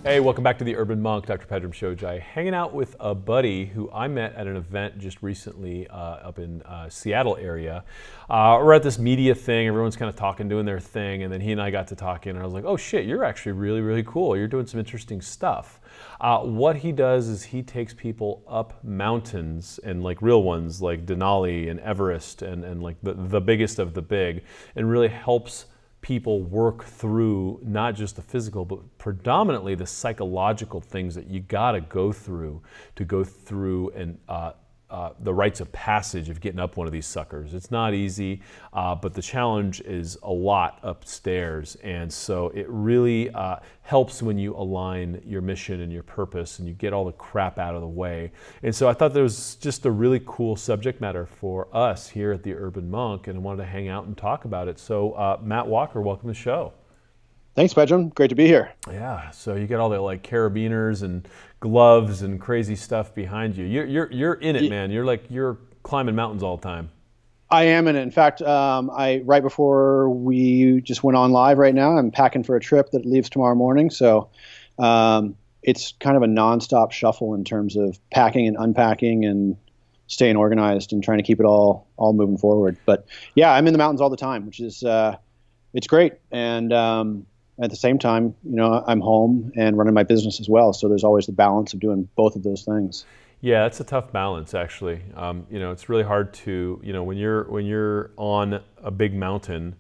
Hey, welcome back to the Urban Monk, Dr. Pedram Shojai, hanging out with a buddy who I met at an event just recently up in Seattle area. We're at this media thing, everyone's kind of talking, doing their thing, and then he and I got to talking, and I was like, oh shit, you're actually really, really cool. You're doing some interesting stuff. What he does is he takes people up mountains, and like real ones like Denali and Everest and like the biggest of the big, and really helps people work through not just the physical, but predominantly the psychological things that you gotta go through to go through and the rites of passage of getting up one of these suckers. It's not easy, but the challenge is a lot upstairs. And so it really helps when you align your mission and your purpose and you get all the crap out of the way. And so I thought there was just a really cool subject matter for us here at the Urban Monk, and I wanted to hang out and talk about it. So Matt Walker, welcome to the show. Thanks, Pedram. Great to be here. Yeah, so you got all the like carabiners and gloves and crazy stuff behind you. You're in it, man. You're climbing mountains all the time. I am in it. In fact, right before we just went on live right now, I'm packing for a trip that leaves tomorrow morning. So it's kind of a nonstop shuffle in terms of packing and unpacking and staying organized and trying to keep it all moving forward. But yeah, I'm in the mountains all the time, which is it's great. And at the same time, I'm home and running my business as well. So there's always the balance of doing both of those things. Yeah, it's a tough balance, actually. It's really hard to, when you're on a big mountain,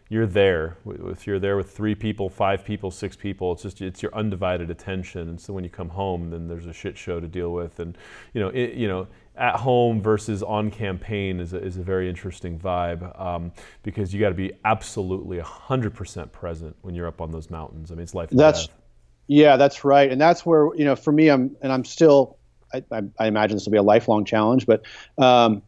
you're there. If you're there with 3 people, 5 people, 6 people, it's your undivided attention. And so when you come home, then there's a shit show to deal with. And at home versus on campaign is a very interesting vibe, because you got to be absolutely 100% present when you're up on those mountains. I mean, it's life and death. Yeah, that's right. And that's where, for me, I'm still, I imagine this will be a lifelong challenge, but I'm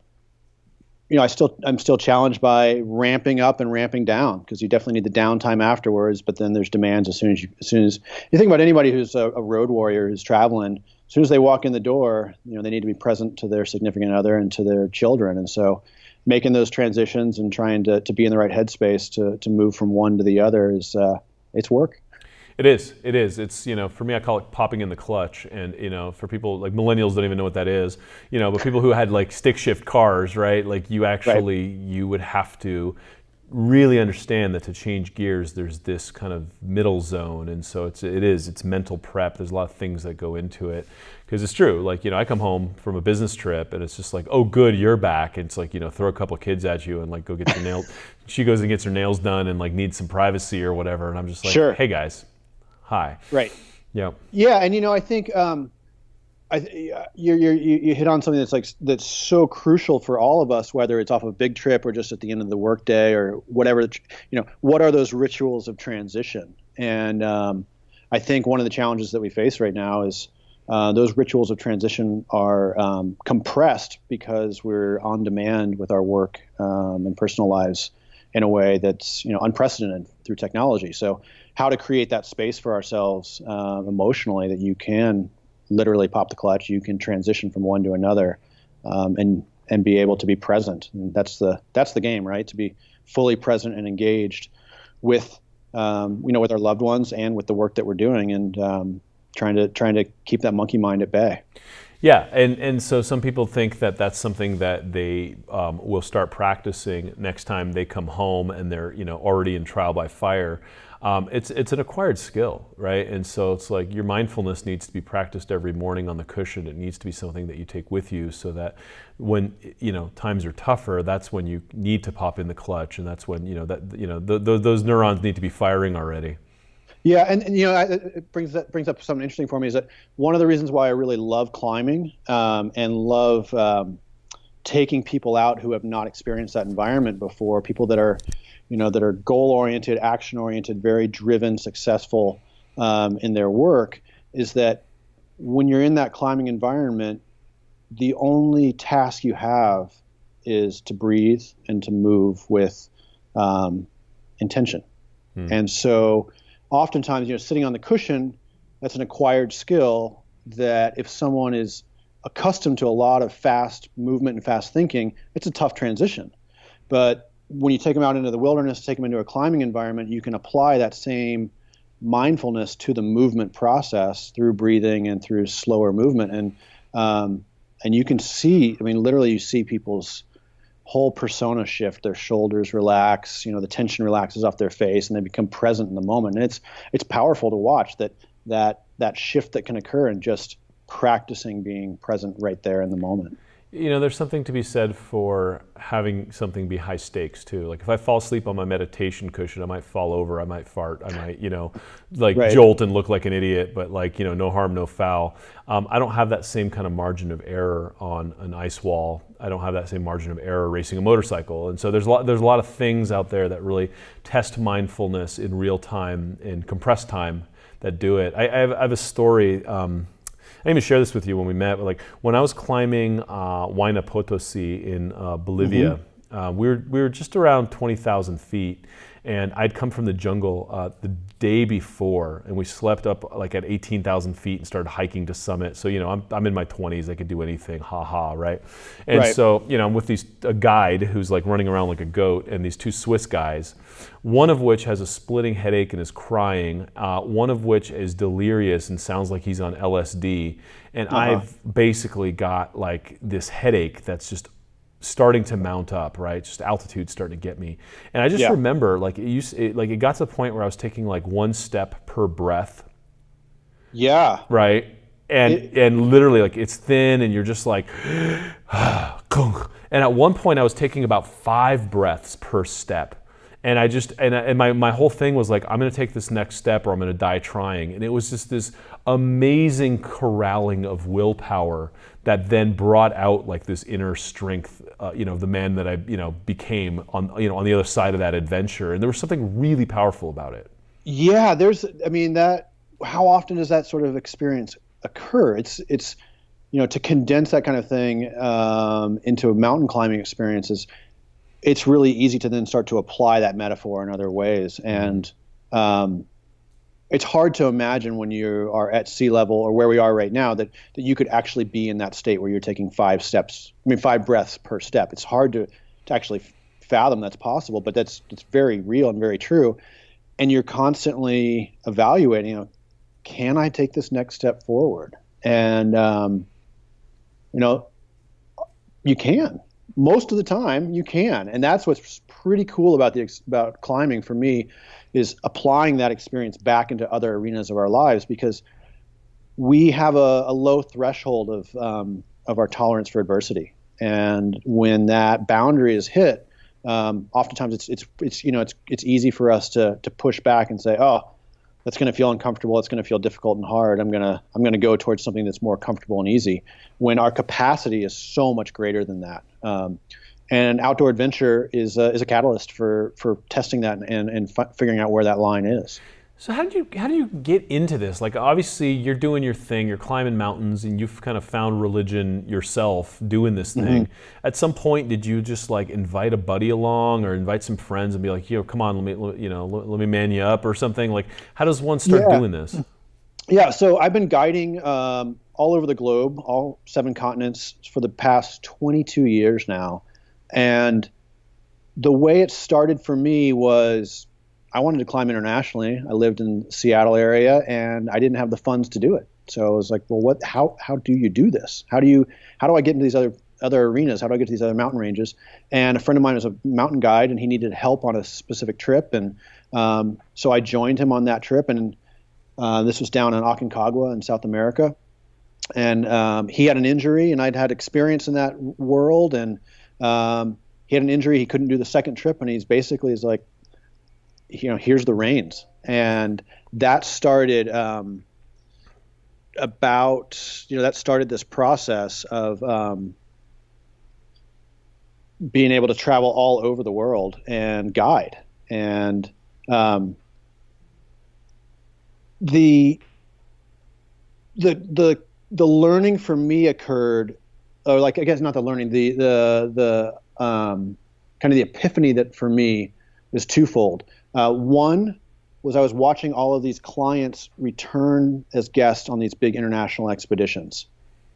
still challenged by ramping up and ramping down, because you definitely need the downtime afterwards. But then there's demands as soon as you think about anybody who's a road warrior who's traveling. As soon as they walk in the door, they need to be present to their significant other and to their children. And so making those transitions and trying to be in the right headspace to move from one to the other is it's work. It is. It's, for me, I call it popping in the clutch. And, for people like millennials don't even know what that is, but people who had like stick shift cars, right? Like you would have to really understand that to change gears, there's this kind of middle zone. And so it's mental prep. There's a lot of things that go into it, because it's true. Like, I come home from a business trip and it's just like, oh, good, you're back. And it's like, throw a couple of kids at you and like, go get your nails. She goes and gets her nails done and like needs some privacy or whatever. And I'm just like, sure. Hey guys. Hi. Right. Yeah. Yeah, and I think you hit on something that's so crucial for all of us, whether it's off a big trip or just at the end of the workday or whatever. What are those rituals of transition? And I think one of the challenges that we face right now is those rituals of transition are compressed because we're on demand with our work and personal lives in a way that's unprecedented through technology. So how to create that space for ourselves emotionally that you can literally pop the clutch, you can transition from one to another, and be able to be present. And that's the game, right? To be fully present and engaged with with our loved ones and with the work that we're doing, and trying to keep that monkey mind at bay. Yeah, and so some people think that that's something that they will start practicing next time they come home and they're already in trial by fire. It's an acquired skill, right? And so it's like your mindfulness needs to be practiced every morning on the cushion. It needs to be something that you take with you, so that when times are tougher, that's when you need to pop in the clutch, and that's when those neurons need to be firing already. Yeah, and it brings up something interesting for me, is that one of the reasons why I really love climbing and love taking people out who have not experienced that environment before, people that are goal-oriented, action-oriented, very driven, successful in their work, is that when you're in that climbing environment, the only task you have is to breathe and to move with intention. And so oftentimes, sitting on the cushion, that's an acquired skill that if someone is accustomed to a lot of fast movement and fast thinking, it's a tough transition. But when you take them out into the wilderness, take them into a climbing environment, you can apply that same mindfulness to the movement process through breathing and through slower movement. And you can see, I mean, literally you see people's whole persona shift, their shoulders relax, the tension relaxes off their face, and they become present in the moment. And it's powerful to watch that shift that can occur in just practicing being present right there in the moment. There's something to be said for having something be high stakes too. Like if I fall asleep on my meditation cushion, I might fall over, I might fart, I might, Right. jolt and look like an idiot, but no harm, no foul. I don't have that same kind of margin of error on an ice wall. I don't have that same margin of error racing a motorcycle. And so there's a lot of things out there that really test mindfulness in real time, in compressed time, that do it. I have a story. I didn't even share this with you when we met, but when I was climbing Huayna Potosi in Bolivia, we were just around 20,000 feet, and I'd come from the jungle the day before, and we slept up at 18,000 feet and started hiking to summit. So I'm in my 20s, I could do anything, right? And Right. so I'm with a guide who's running around like a goat, and these two Swiss guys, one of which has a splitting headache and is crying, one of which is delirious and sounds like he's on LSD, and I've basically got this headache that's just starting to mount up, right? Just altitude starting to get me. And I just remember it got to the point where I was taking one step per breath. Yeah. Right. And literally it's thin and you're just and at one point I was taking about 5 breaths per step. And my whole thing was I'm going to take this next step or I'm going to die trying. And it was just this amazing corralling of willpower that then brought out this inner strength, the man that I, became on the other side of that adventure. And there was something really powerful about it. Yeah, how often does that sort of experience occur? It's to condense that kind of thing into mountain climbing experiences. It's really easy to then start to apply that metaphor in other ways. And it's hard to imagine when you are at sea level or where we are right now that you could actually be in that state where you're taking 5 breaths per step. It's hard to actually fathom that's possible, but it's very real and very true. And you're constantly evaluating, can I take this next step forward? And, you can. Most of the time you can. And that's what's pretty cool about climbing for me, is applying that experience back into other arenas of our lives, because we have a low threshold of our tolerance for adversity. And when that boundary is hit, oftentimes it's easy for us to push back and say, oh, that's going to feel uncomfortable. It's going to feel difficult and hard. I'm going to go towards something that's more comfortable and easy, when our capacity is so much greater than that. And outdoor adventure is a catalyst for testing that and figuring out where that line is. So how do you get into this? Obviously you're doing your thing, you're climbing mountains, and you've kind of found religion yourself doing this thing. Mm-hmm. At some point, did you just invite a buddy along or invite some friends and be like, come on, let me man you up or something? How does one start doing this? Yeah, so I've been guiding all over the globe, all 7 continents, for the past 22 years now. And the way it started for me was, I wanted to climb internationally. I lived in the Seattle area and I didn't have the funds to do it. So I was like, well, how do you do this? How do I get into these other arenas? How do I get to these other mountain ranges? And a friend of mine was a mountain guide and he needed help on a specific trip. And so I joined him on that trip. And this was down in Aconcagua in South America. And he had an injury and I'd had experience in that world. And he had an injury. He couldn't do the second trip. And he's like, here's the reins. And that started that started this process of being able to travel all over the world and guide. And the learning for me occurred, or I guess not the learning, the kind of the epiphany that for me is twofold. One was I was watching all of these clients return as guests on these big international expeditions,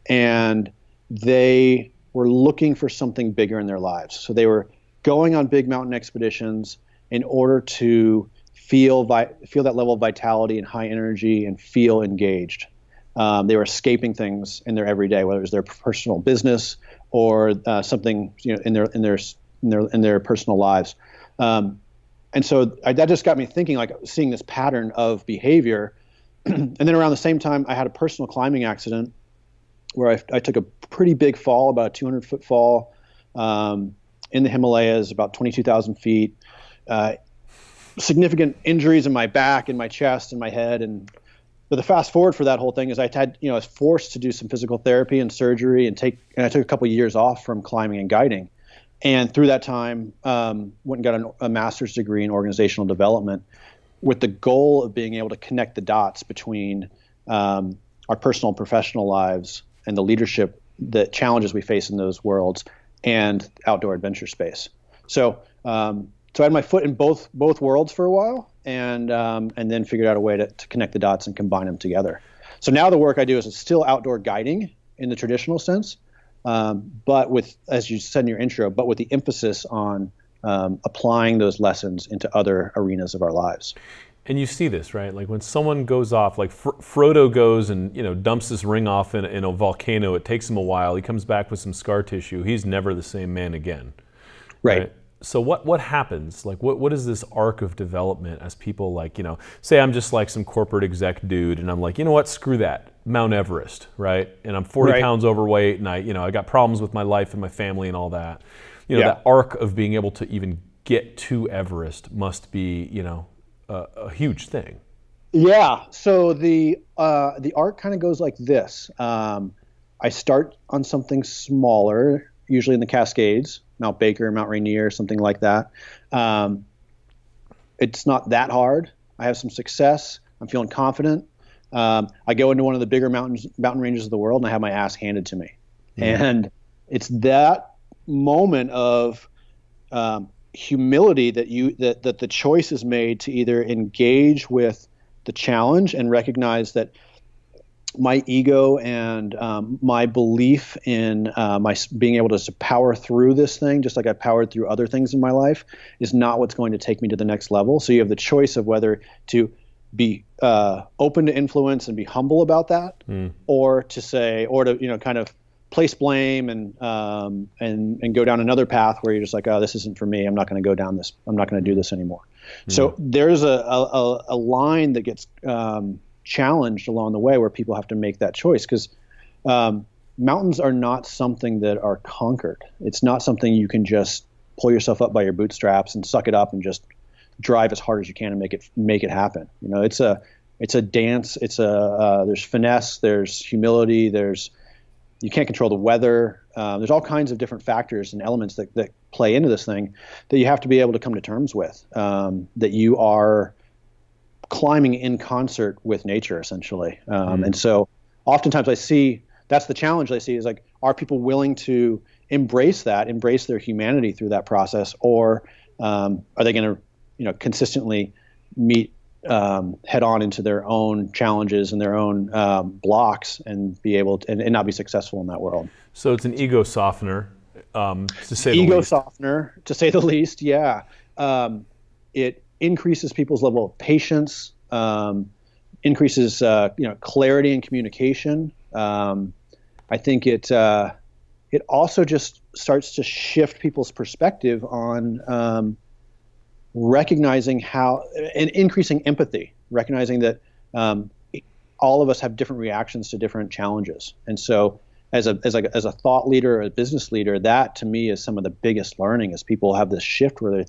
and they were looking for something bigger in their lives. So they were going on big mountain expeditions in order to feel that level of vitality and high energy and feel engaged. They were escaping things in their everyday, whether it was their personal business or something in their personal lives. And so that just got me thinking, like seeing this pattern of behavior. And then around the same time, I had a personal climbing accident where I took a pretty big fall, about a 200-foot fall in the Himalayas, about 22,000 feet. Significant injuries in my back, in my chest, in my head. But the fast forward for that whole thing is I was forced to do some physical therapy and surgery and I took a couple of years off from climbing and guiding. And through that time, went and got a master's degree in organizational development with the goal of being able to connect the dots between our personal and professional lives and the leadership, the challenges we face in those worlds, and outdoor adventure space. So I had my foot in both worlds for a while, and then figured out a way to connect the dots and combine them together. So now the work I do is still outdoor guiding in the traditional sense, but with, as you said in your intro, but with the emphasis on applying those lessons into other arenas of our lives. And you see this, right? Like when someone goes off, like Frodo goes and dumps this ring off in a volcano. It takes him a while. He comes back with some scar tissue. He's never the same man again. Right. So what happens? Like what is this arc of development as people say I'm just like some corporate exec dude and I'm like, you know what, screw that, Mount Everest, right? And I'm 40 pounds overweight and I got problems with my life and my family and all that. That arc of being able to even get to Everest must be, a huge thing. Yeah. So the arc kind of goes like this. I start on something smaller, usually in the Cascades, Mount Baker, Mount Rainier, something like that. It's not that hard. I have some success. I'm feeling confident. I go into one of the bigger mountain ranges of the world and I have my ass handed to me. Mm-hmm. And it's that moment of humility that the choice is made to either engage with the challenge and recognize that my ego and my belief in my being able to power through this thing, just like I powered through other things in my life, is not what's going to take me to the next level. So you have the choice of whether to be open to influence and be humble about that, or to kind of place blame and go down another path where you're just like, oh, this isn't for me. I'm not going to go down this. I'm not going to do this anymore. So there's a line that gets challenged along the way where people have to make that choice, because mountains are not something that are conquered. It's not something you can just pull yourself up by your bootstraps and suck it up and just drive as hard as you can and make it happen. It's a dance. There's finesse. There's humility. You can't control the weather. There's all kinds of different factors and elements that play into this thing that you have to be able to come to terms with, that you are climbing in concert with nature, essentially. And so oftentimes that's the challenge I see, is like, are people willing to embrace their humanity through that process, or are they going to consistently meet head on into their own challenges and their own blocks and be able to, and not be successful in that world. So it's an ego softener, to say the least. Ego softener, to say the least. Yeah. It increases people's level of patience, increases clarity and communication. I think it also just starts to shift people's perspective on recognizing how, and increasing empathy, recognizing that all of us have different reactions to different challenges. And so as a thought leader or a business leader, that to me is some of the biggest learning, is people have this shift where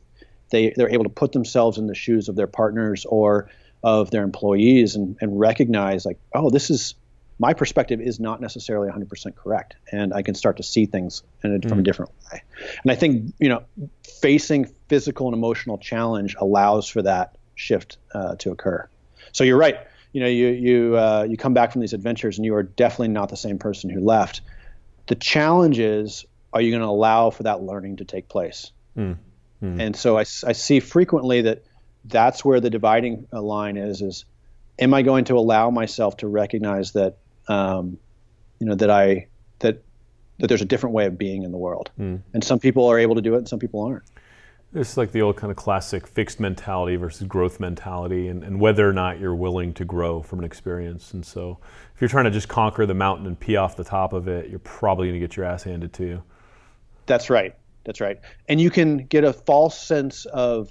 they're able to put themselves in the shoes of their partners or of their employees and recognize, like, oh, my perspective is not necessarily 100% correct, and I can start to see things from a different way. And I think, facing physical and emotional challenge allows for that shift to occur. So you're right. You come back from these adventures and you are definitely not the same person who left. The challenge is, are you going to allow for that learning to take place? And so I see frequently that's where the dividing line is am I going to allow myself to recognize that, that there's a different way of being in the world, and some people are able to do it and some people aren't. It's like the old kind of classic fixed mentality versus growth mentality, and whether or not you're willing to grow from an experience. And so if you're trying to just conquer the mountain and pee off the top of it, you're probably going to get your ass handed to you. That's right. That's right. And you can get a false sense of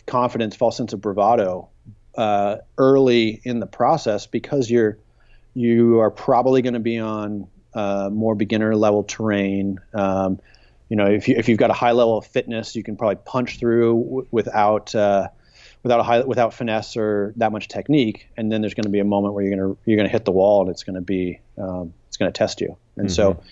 confidence, false sense of bravado early in the process, because you are probably going to be on more beginner level terrain. If you've got a high level of fitness, you can probably punch through without finesse or that much technique. And then there's going to be a moment where you're going to hit the wall, and it's going to test you. And so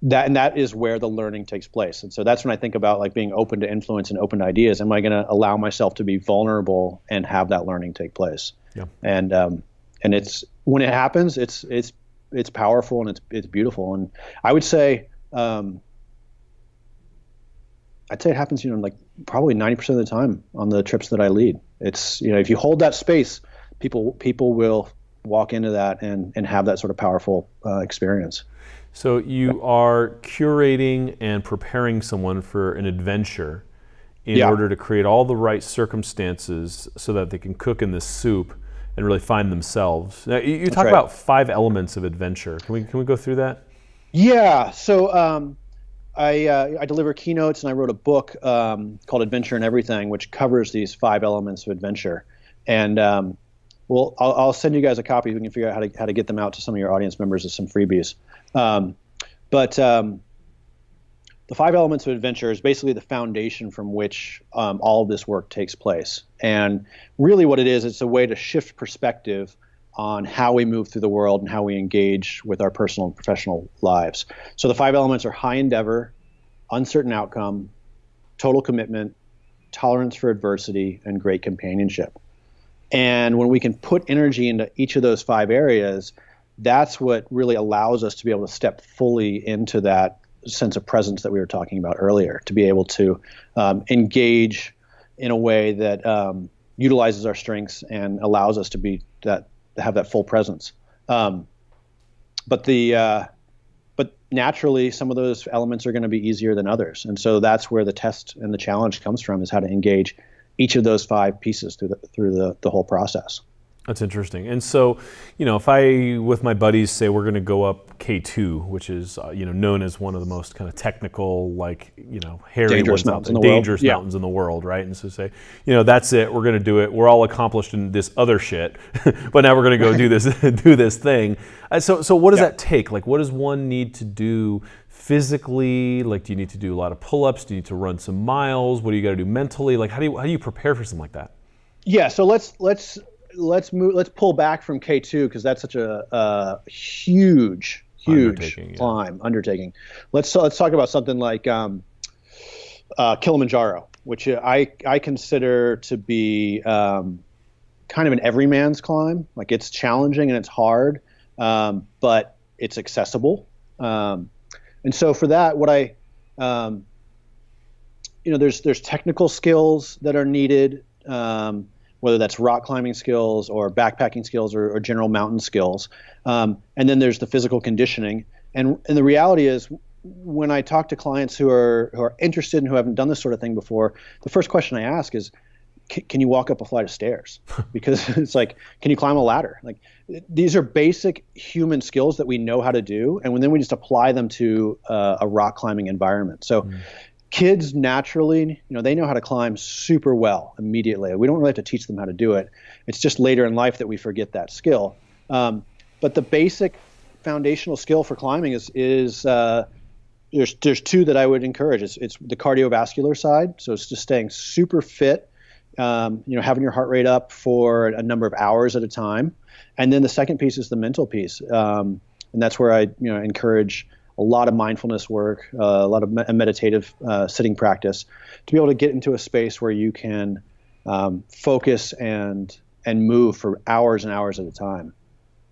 that is where the learning takes place. And so that's when I think about like being open to influence and open to ideas. Am I going to allow myself to be vulnerable and have that learning take place? Yeah. And it's, when it happens, it's powerful and it's beautiful. And I would say, it happens, like probably 90% of the time on the trips that I lead. It's, if you hold that space, people will walk into that and have that sort of powerful experience. So you are curating and preparing someone for an adventure in order to create all the right circumstances so that they can cook in this soup and really find themselves. Now, you talk about 5 elements of adventure. Can we go through that? Yeah. So I deliver keynotes, and I wrote a book called Adventure and Everything, which covers these 5 elements of adventure. And I'll send you guys a copy. We can figure out how to get them out to some of your audience members as some freebies. But the 5 elements of adventure is basically the foundation from which all of this work takes place. And really what it is, it's a way to shift perspective on how we move through the world and how we engage with our personal and professional lives. So the 5 elements are high endeavor, uncertain outcome, total commitment, tolerance for adversity, and great companionship. And when we can put energy into each of those 5 areas, that's what really allows us to be able to step fully into that sense of presence that we were talking about earlier, to be able to engage in a way that utilizes our strengths and allows us to have that full presence. But naturally, some of those elements are going to be easier than others. And so that's where the test and the challenge comes from, is how to engage each of those 5 pieces through the whole process. That's interesting. And so, if I, with my buddies, say we're going to go up K2, which is, known as one of the most kind of technical, hairy dangerous mountains in the world, right? And so say, that's it. We're going to do it. We're all accomplished in this other shit, but now we're going to go do this thing. So what does that take? Like, what does one need to do physically? Like, do you need to do a lot of pull-ups? Do you need to run some miles? What do you got to do mentally? Like, how do you prepare for something like that? Yeah. So let's pull back from K2, because that's such a huge undertaking. Let's talk about something like Kilimanjaro, which I consider to be kind of an everyman's climb. Like, it's challenging and it's hard, but it's accessible. And so for that, there's technical skills that are needed, whether that's rock climbing skills or backpacking skills or general mountain skills. And then there's the physical conditioning. And the reality is, when I talk to clients who are interested and who haven't done this sort of thing before, the first question I ask is, can you walk up a flight of stairs? Because it's like, can you climb a ladder? Like, these are basic human skills that we know how to do. And then we just apply them to a rock climbing environment. So kids naturally, they know how to climb super well immediately. We don't really have to teach them how to do it. It's just later in life that we forget that skill. But the basic foundational skill for climbing is there's 2 that I would encourage. It's the cardiovascular side. So it's just staying super fit, having your heart rate up for a number of hours at a time. And then the second piece is the mental piece. And that's where I encourage a lot of mindfulness work, a lot of meditative sitting practice, to be able to get into a space where you can focus and move for hours and hours at a time.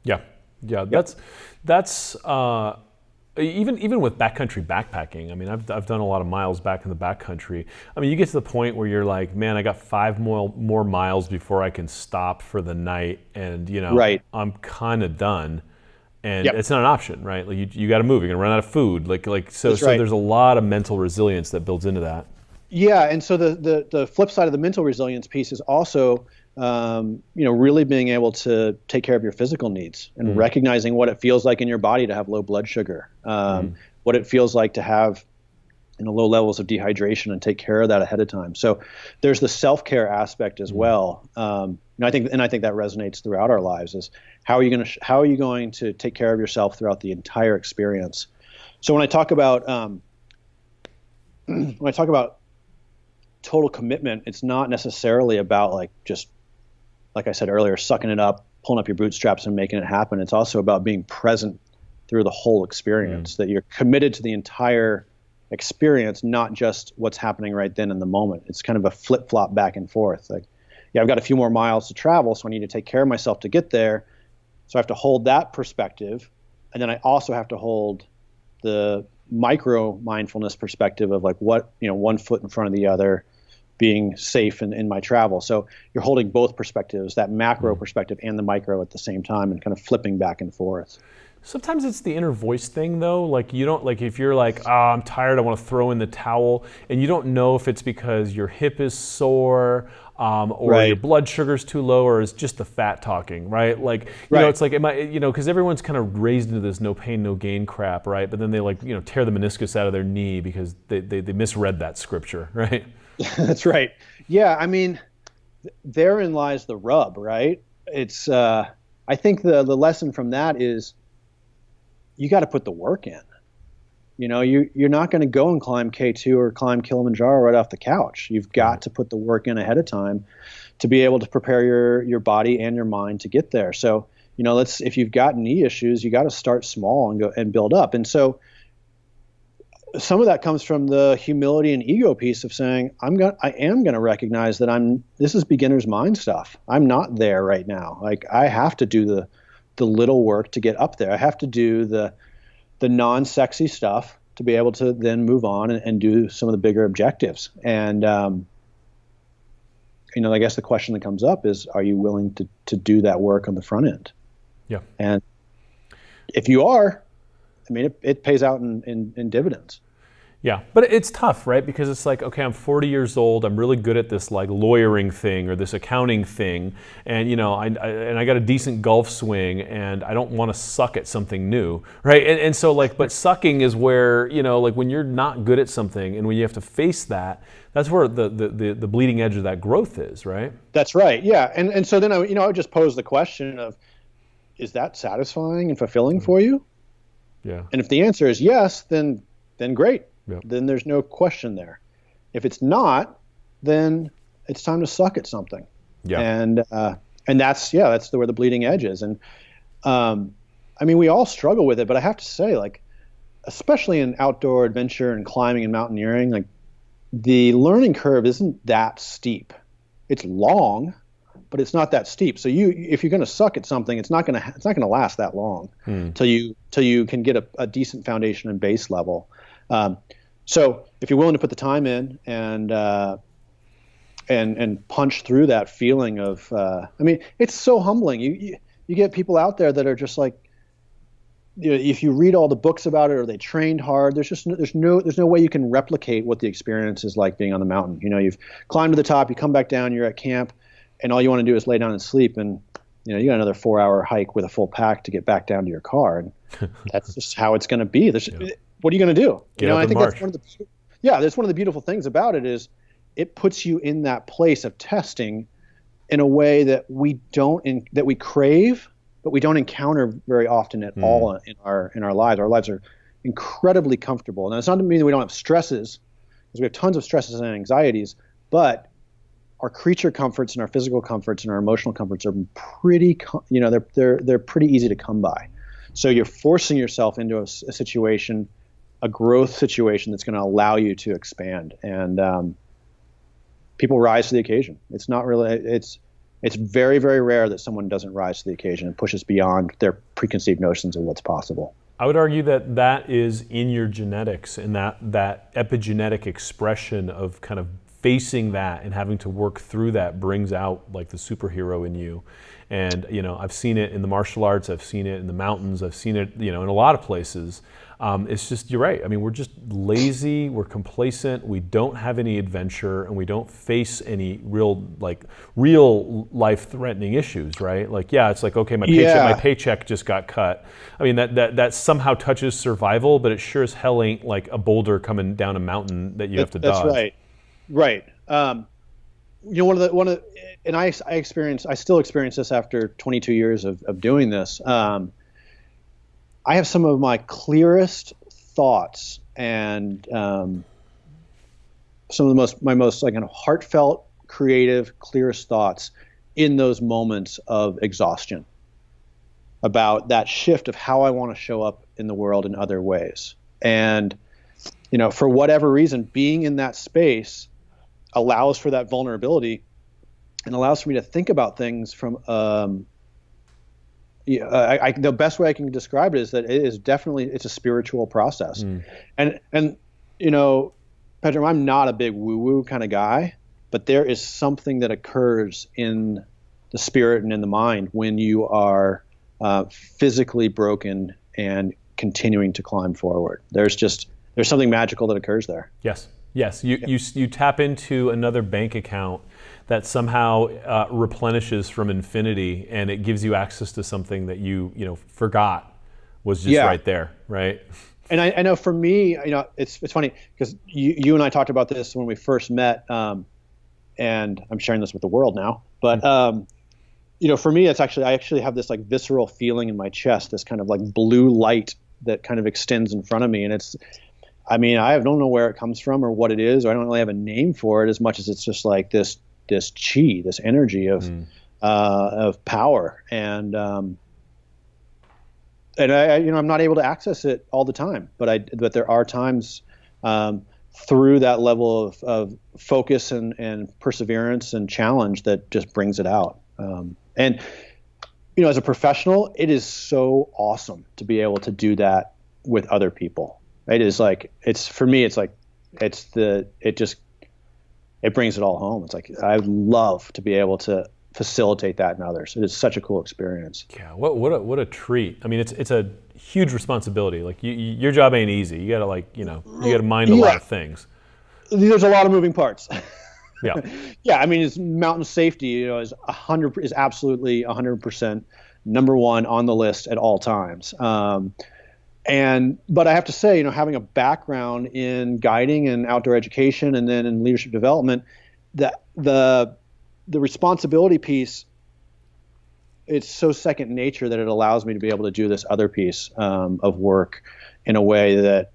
Yeah. That's even with backcountry backpacking. I mean, I've done a lot of miles back in the backcountry. I mean, you get to the point where you're like, man, I got 5 more miles before I can stop for the night, and right. I'm kind of done. And Yep. it's not an option, right? Like you got to move. You're gonna run out of food. So That's right. there's a lot of mental resilience that builds into that. Yeah, and so the flip side of the mental resilience piece is also, really being able to take care of your physical needs and recognizing what it feels like in your body to have low blood sugar, what it feels like to have low levels of dehydration, and take care of that ahead of time. So there's the self-care aspect as well. I think that resonates throughout our lives. Is how are you going to take care of yourself throughout the entire experience? So when I talk about total commitment, it's not necessarily about just like I said earlier, sucking it up, pulling up your bootstraps and making it happen. It's also about being present through the whole experience, that you're committed to the entire experience, not just what's happening right then in the moment. It's kind of a flip-flop back and forth. I've got a few more miles to travel, so I need to take care of myself to get there. So I have to hold that perspective. And then I also have to hold the micro mindfulness perspective of one foot in front of the other, being safe in my travel. So you're holding both perspectives, that macro perspective and the micro at the same time, and kind of flipping back and forth. Sometimes it's the inner voice thing though. You don't, if you're I'm tired, I want to throw in the towel, and you don't know if it's because your hip is sore, or your blood sugar's too low, or it's just the fat talking, right? It's am I, because everyone's kind of raised into this no pain, no gain crap, right? But then they tear the meniscus out of their knee because they misread that scripture, right? That's right. Yeah. I mean, therein lies the rub, right? It's, I think the lesson from that is you got to put the work in. You're not going to go and climb K2 or climb Kilimanjaro right off the couch. You've got to put the work in ahead of time to be able to prepare your body and your mind to get there. So, if you've got knee issues, you got to start small and go and build up. And so some of that comes from the humility and ego piece of saying, I am going to recognize that this is beginner's mind stuff. I'm not there right now. I have to do the little work to get up there. I have to do the non-sexy stuff to be able to then move on and do some of the bigger objectives. And, I guess the question that comes up is, are you willing to do that work on the front end? Yeah. And if you are, it pays out in dividends. Yeah, but it's tough, right? Because it's okay, I'm 40 years old. I'm really good at this lawyering thing or this accounting thing, and I got a decent golf swing, and I don't want to suck at something new, right? And so but sucking is where when you're not good at something, and when you have to face that, that's where the bleeding edge of that growth is, right? That's right. Yeah, and so then I would just pose the question of, is that satisfying and fulfilling for you? Yeah. And if the answer is yes, then great. Yep. Then there's no question there. If it's not, then it's time to suck at something. Yeah. And that's where the bleeding edge is. And we all struggle with it, but I have to say, especially in outdoor adventure and climbing and mountaineering, the learning curve isn't that steep. It's long, but it's not that steep. So if you're going to suck at something, it's not going to last that long till you can get a decent foundation and base level. So if you're willing to put the time in and punch through that feeling of, it's so humbling. You get people out there that are just if you read all the books about it or they trained hard, there's no way you can replicate what the experience is like being on the mountain. You've climbed to the top, you come back down, you're at camp, and all you want to do is lay down and sleep, and you got another 4-hour hike with a full pack to get back down to your car, and that's just how it's going to be. What are you going to do? I think that's that's one of the beautiful things about it is it puts you in that place of testing in a way that we crave, but we don't encounter very often at all in our lives. Our lives are incredibly comfortable. Now, it's not to mean that we don't have stresses, because we have tons of stresses and anxieties, but our creature comforts and our physical comforts and our emotional comforts are pretty, they're pretty easy to come by. So you're forcing yourself into a situation, a growth situation that's going to allow you to expand. And people rise to the occasion. It's not really, it's very, very rare that someone doesn't rise to the occasion and pushes beyond their preconceived notions of what's possible. I would argue that is in your genetics, and that epigenetic expression of kind of facing that and having to work through that brings out like the superhero in you. And, I've seen it in the martial arts, I've seen it in the mountains, I've seen it, in a lot of places. It's just, you're right. I mean, we're just lazy, we're complacent, we don't have any adventure, and we don't face any real life-threatening issues, right? Like, yeah, it's like, okay, my paycheck just got cut. I mean, that somehow touches survival, but it sure as hell ain't like a boulder coming down a mountain that you have to dodge. That's right. And I still experience this after 22 years of doing this. I have some of my clearest thoughts and some of my most like kind of heartfelt, creative, clearest thoughts in those moments of exhaustion about that shift of how I want to show up in the world in other ways. And, for whatever reason, being in that space allows for that vulnerability and allows for me to think about things from the best way I can describe it is that it's a spiritual process. And Pedram, I'm not a big woo-woo kind of guy, but there is something that occurs in the spirit and in the mind when you are physically broken and continuing to climb forward. There's something magical that occurs there. Yes. You tap into another bank account that somehow replenishes from infinity, and it gives you access to something that you forgot was just right there, right? And I know for me, it's funny because you and I talked about this when we first met, and I'm sharing this with the world now. But for me, I actually have this like visceral feeling in my chest, this kind of like blue light that kind of extends in front of me, and I don't know where it comes from or what it is, or I don't really have a name for it as much as it's just like this chi, this energy of power, and I'm not able to access it all the time, but there are times through that level of focus and perseverance and challenge that just brings it out. And as a professional, it is so awesome to be able to do that with other people. It is like, for me, it brings it all home. It's like, I love to be able to facilitate that in others. It is such a cool experience. Yeah, what a treat. I mean, it's a huge responsibility. Like your job ain't easy. You gotta you gotta mind a lot of things. There's a lot of moving parts. Yeah. Yeah. I mean, it's mountain safety, is absolutely 100% number one on the list at all times. But I have to say, having a background in guiding and outdoor education and then in leadership development, that the responsibility piece, it's so second nature that it allows me to be able to do this other piece of work in a way that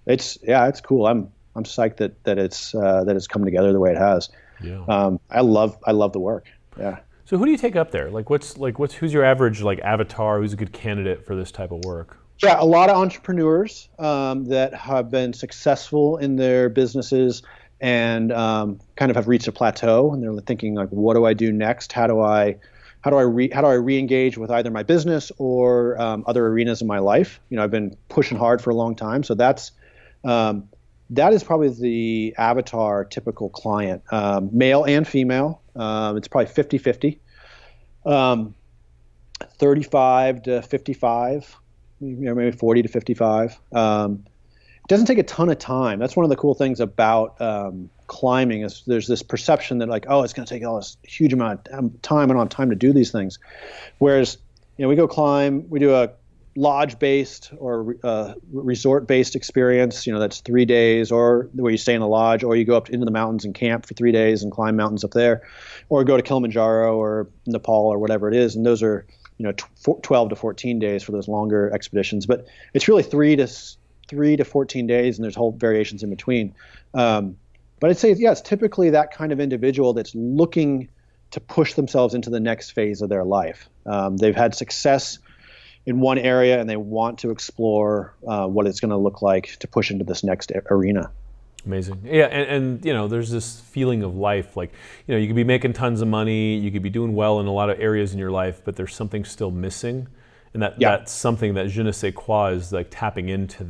it's cool. I'm psyched that it's come together the way it has. Yeah. I love the work. Yeah. So who do you take up there? Who's your average avatar? Who's a good candidate for this type of work? Yeah, a lot of entrepreneurs that have been successful in their businesses and kind of have reached a plateau, and they're thinking like, what do I do next? How do I re-engage with either my business or other arenas in my life? I've been pushing hard for a long time, so that is probably the avatar typical client, male and female. It's probably 50-50, 35 to 55. Maybe 40 to 55. It doesn't take a ton of time. That's one of the cool things about climbing is there's this perception that like, oh, it's going to take all this huge amount of time. I don't have time to do these things. Whereas, we go climb, we do a lodge-based or resort-based experience. That's 3 days, or where you stay in a lodge, or you go up into the mountains and camp for 3 days and climb mountains up there, or go to Kilimanjaro or Nepal or whatever it is. And those are 12 to 14 days for those longer expeditions, but it's really 3 to 14 days, and there's whole variations in between. But I'd say, it's typically that kind of individual that's looking to push themselves into the next phase of their life. They've had success in one area, and they want to explore what it's going to look like to push into this next arena. Amazing. Yeah, and there's this feeling of life, like, you could be making tons of money, you could be doing well in a lot of areas in your life, but there's something still missing. And that's something that je ne sais quoi is like tapping into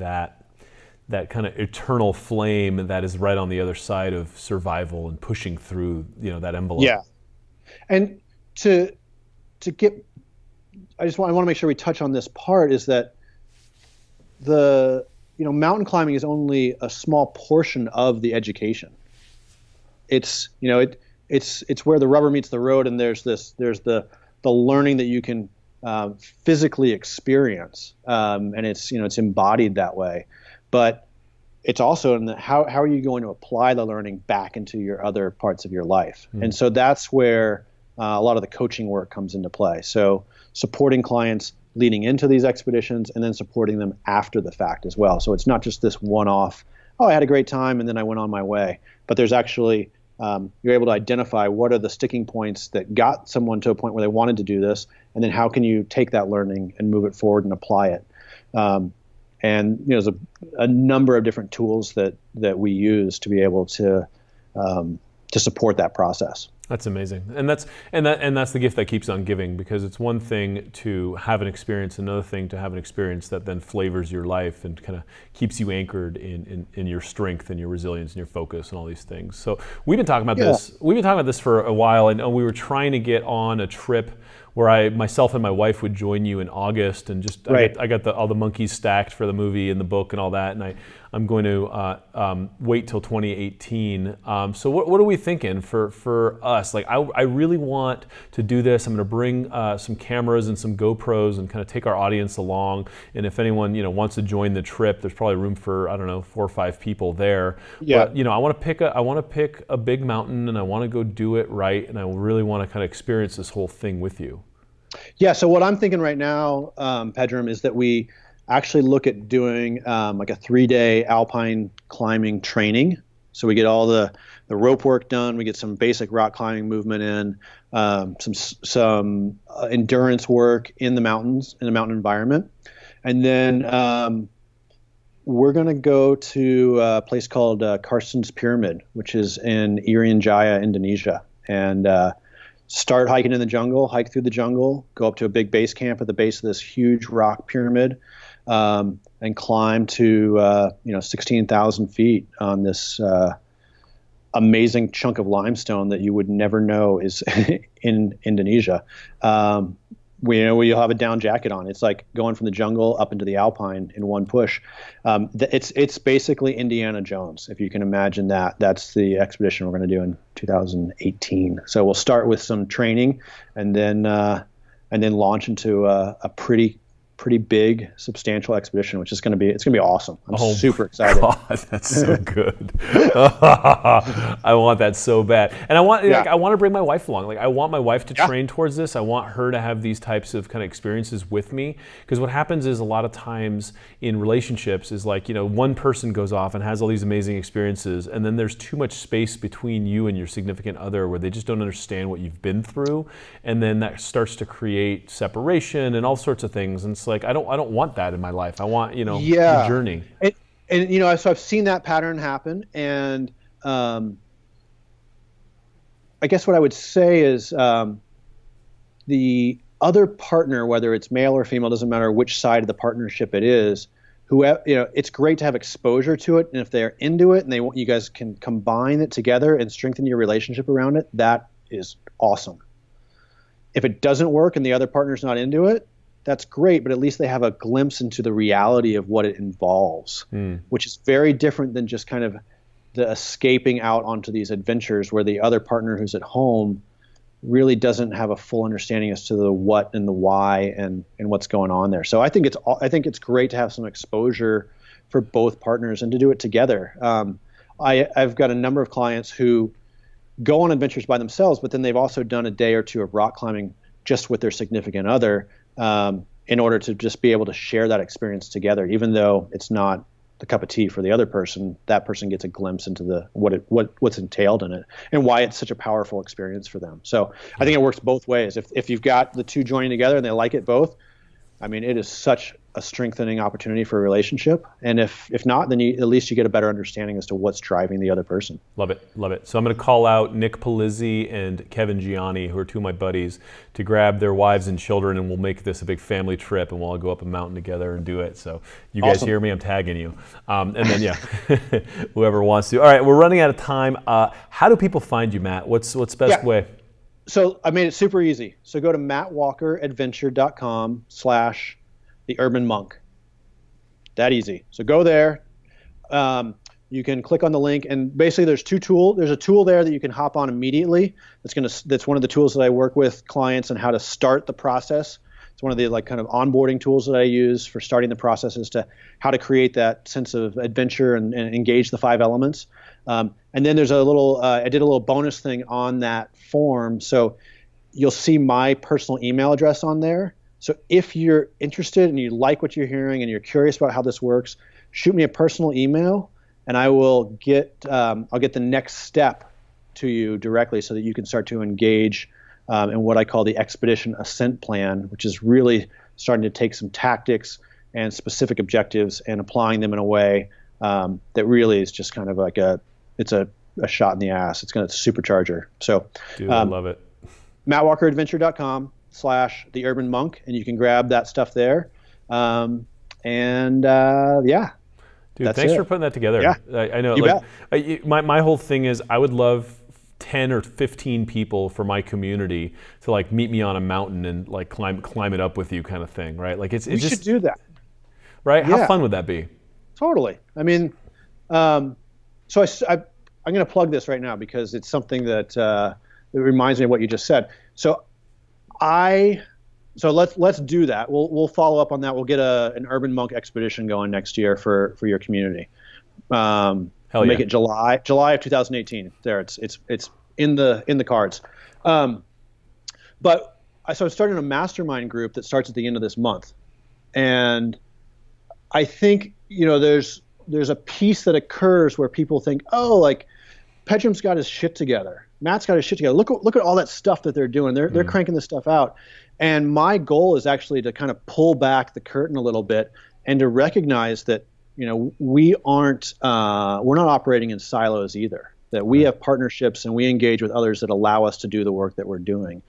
that kind of eternal flame that is right on the other side of survival and pushing through, that envelope. Yeah. And to get, I want to make sure we touch on this part, is that mountain climbing is only a small portion of the education. It's where the rubber meets the road, and there's the learning that you can physically experience, and it's embodied that way. But it's also in how are you going to apply the learning back into your other parts of your life? And so that's where a lot of the coaching work comes into play. So supporting clients leading into these expeditions, and then supporting them after the fact as well. So it's not just this one-off, I had a great time and then I went on my way. But there's actually, you're able to identify what are the sticking points that got someone to a point where they wanted to do this, and then how can you take that learning and move it forward and apply it. And there's a number of different tools that we use to be able to support that process. That's amazing, and that's the gift that keeps on giving, because it's one thing to have an experience, another thing to have an experience that then flavors your life and kind of keeps you anchored in your strength and your resilience and your focus and all these things. So we've been talking about this. We've been talking about this for a while, and we were trying to get on a trip where myself and my wife would join you in August, and just right. I got all the monkeys stacked for the movie and the book and all that, and I'm going to wait till 2018. So what are we thinking for us? Like I really want to do this. I'm going to bring some cameras and some GoPros and kind of take our audience along. And if anyone wants to join the trip, there's probably room for 4 or 5 people there. Yeah. But I want to pick a big mountain, and I want to go do it right, and I really want to kind of experience this whole thing with you. Yeah. So what I'm thinking right now, Pedram, is that we actually look at doing like a 3-day alpine climbing training. So we get all the rope work done, we get some basic rock climbing movement in, some endurance work in the mountains, in a mountain environment. And then we're going to go to a place called Karsten's Pyramid, which is in Irian Jaya, Indonesia. And start hiking in the jungle, hike through the jungle, go up to a big base camp at the base of this huge rock pyramid, and climb to 16,000 feet on this amazing chunk of limestone that you would never know is in Indonesia. Where you'll have a down jacket on. It's like going from the jungle up into the alpine in one push. It's basically Indiana Jones, if you can imagine that. That's the expedition we're going to do in 2018. So we'll start with some training, and then launch into a pretty big, substantial expedition, which is going to be awesome. I'm super excited. God, that's so good. I want that so bad, and I want to bring my wife along. Like I want my wife to train towards this. I want her to have these types of kind of experiences with me, because what happens is a lot of times in relationships is like one person goes off and has all these amazing experiences, and then there's too much space between you and your significant other where they just don't understand what you've been through, and then that starts to create separation and all sorts of things. And like I don't want that in my life. I want the journey. And so I've seen that pattern happen, and I guess what I would say is the other partner, whether it's male or female, doesn't matter which side of the partnership it is, it's great to have exposure to it, and if they're into it and you guys can combine it together and strengthen your relationship around it, that is awesome. If it doesn't work and the other partner's not into it, that's great, but at least they have a glimpse into the reality of what it involves, which is very different than just kind of the escaping out onto these adventures where the other partner who's at home really doesn't have a full understanding as to the what and the why and what's going on there. So I think it's great to have some exposure for both partners and to do it together. I've got a number of clients who go on adventures by themselves, but then they've also done a day or two of rock climbing just with their significant other, in order to just be able to share that experience together. Even though it's not the cup of tea for the other person, that person gets a glimpse into what's entailed in it and why it's such a powerful experience for them. So I think it works both ways. If you've got the two joining together and they like it both, I mean, it is such a strengthening opportunity for a relationship. And if not, then at least you get a better understanding as to what's driving the other person. Love it, love it. So I'm going to call out Nick Palizzi and Kevin Gianni, who are two of my buddies, to grab their wives and children, and we'll make this a big family trip, and we'll all go up a mountain together and do it. So you guys hear me, I'm tagging you. And then, yeah, whoever wants to. All right, we're running out of time. How do people find you, Matt? What's the best way? So I made it super easy. So go to mattwalkeradventure.com/theurbanmonk. That easy. So go there. You can click on the link, and basically there's two tools. There's a tool there that you can hop on immediately. That's one of the tools that I work with clients on how to start the process. It's one of the kind of onboarding tools that I use for starting the process as to how to create that sense of adventure and engage the 5 elements. And then there's I did a little bonus thing on that form. So you'll see my personal email address on there. So if you're interested and you like what you're hearing and you're curious about how this works, shoot me a personal email, and I'll get the next step to you directly so that you can start to engage in what I call the Expedition Ascent Plan, which is really starting to take some tactics and specific objectives and applying them in a way that really is just kind of like it's a shot in the ass. It's going to supercharger. So, dude, I love it. mattwalkeradventure.com/theurbanmonk, and you can grab that stuff there. Dude, thanks for putting that together. Yeah, I know. My whole thing is I would love 10 or 15 people for my community to meet me on a mountain and climb it up with you, kind of thing, right? We should do that, right? Yeah. How fun would that be? Totally. I mean, so I'm going to plug this right now because it's something that it reminds me of what you just said. So let's do that. We'll follow up on that. We'll get an Urban Monk expedition going next year for your community. Make it July of 2018. There, it's in the cards. But I started a mastermind group that starts at the end of this month, and I think there's a piece that occurs where people think, Pedram's got his shit together. Matt's got his shit together. Look at all that stuff that they're doing. They're cranking this stuff out. And my goal is actually to kind of pull back the curtain a little bit and to recognize that, we're not operating in silos either, that we have partnerships and we engage with others that allow us to do the work that we're doing.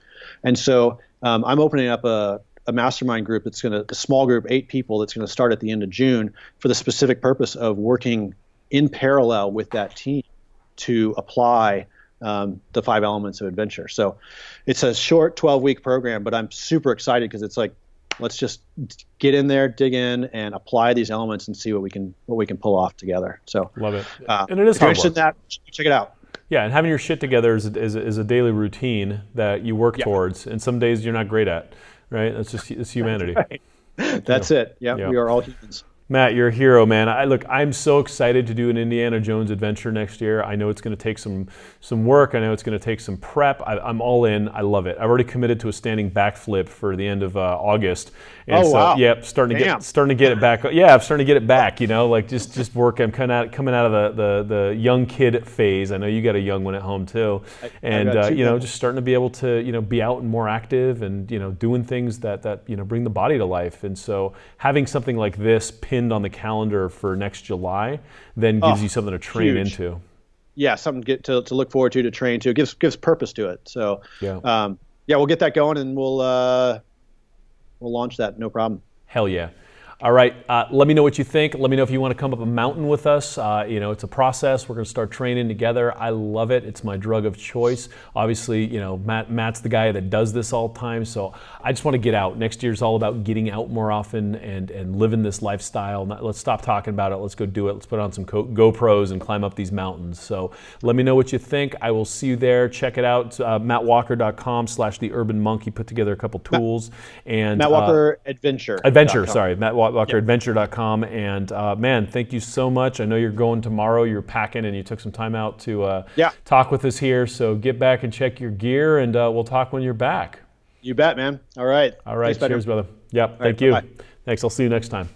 And so I'm opening up a mastermind group a small group, 8 people, that's going to start at the end of June for the specific purpose of working in parallel with that team to apply the 5 elements of adventure. So it's a short 12-week program, but I'm super excited because it's let's just get in there, dig in, and apply these elements and see what we can pull off together. So love it. And it is if you're interested in that, check it out. Yeah, and having your shit together is a daily routine that you work towards, and some days you're not great at, right? It's humanity. That's it. Yeah, we are all humans. Matt, you're a hero, man. I'm so excited to do an Indiana Jones adventure next year. I know it's going to take some work. I know it's going to take some prep. I'm all in. I love it. I've already committed to a standing backflip for the end of August. And wow. Yeah, starting to get it back. Yeah, I'm starting to get it back. Just work. I'm coming out of the young kid phase. I know you got a young one at home too, and just starting to be able to be out and more active and doing things that bring the body to life. And so having something like this pinned on the calendar for next July then gives you something to train into. Yeah, something to look forward to train to. It gives purpose to it. So we'll get that going, and we'll launch that, no problem. Hell yeah. All right, let me know what you think. Let me know if you want to come up a mountain with us. It's a process. We're going to start training together. I love it. It's my drug of choice. Obviously, Matt's the guy that does this all the time. So I just want to get out. Next year's all about getting out more often and living this lifestyle. Let's stop talking about it. Let's go do it. Let's put on some GoPros and climb up these mountains. So let me know what you think. I will see you there. Check it out. mattwalker.com/theurbanmonk. He put together a couple tools. And Matt Walker Adventure. Sorry, mattwalkeradventure.com. And man, thank you so much. I know you're going tomorrow. You're packing, and you took some time out to talk with us here. So get back and check your gear, and we'll talk when you're back. You bet, man. All right. Thanks, cheers, brother. Yep. Thank you. Bye. Thanks. I'll see you next time.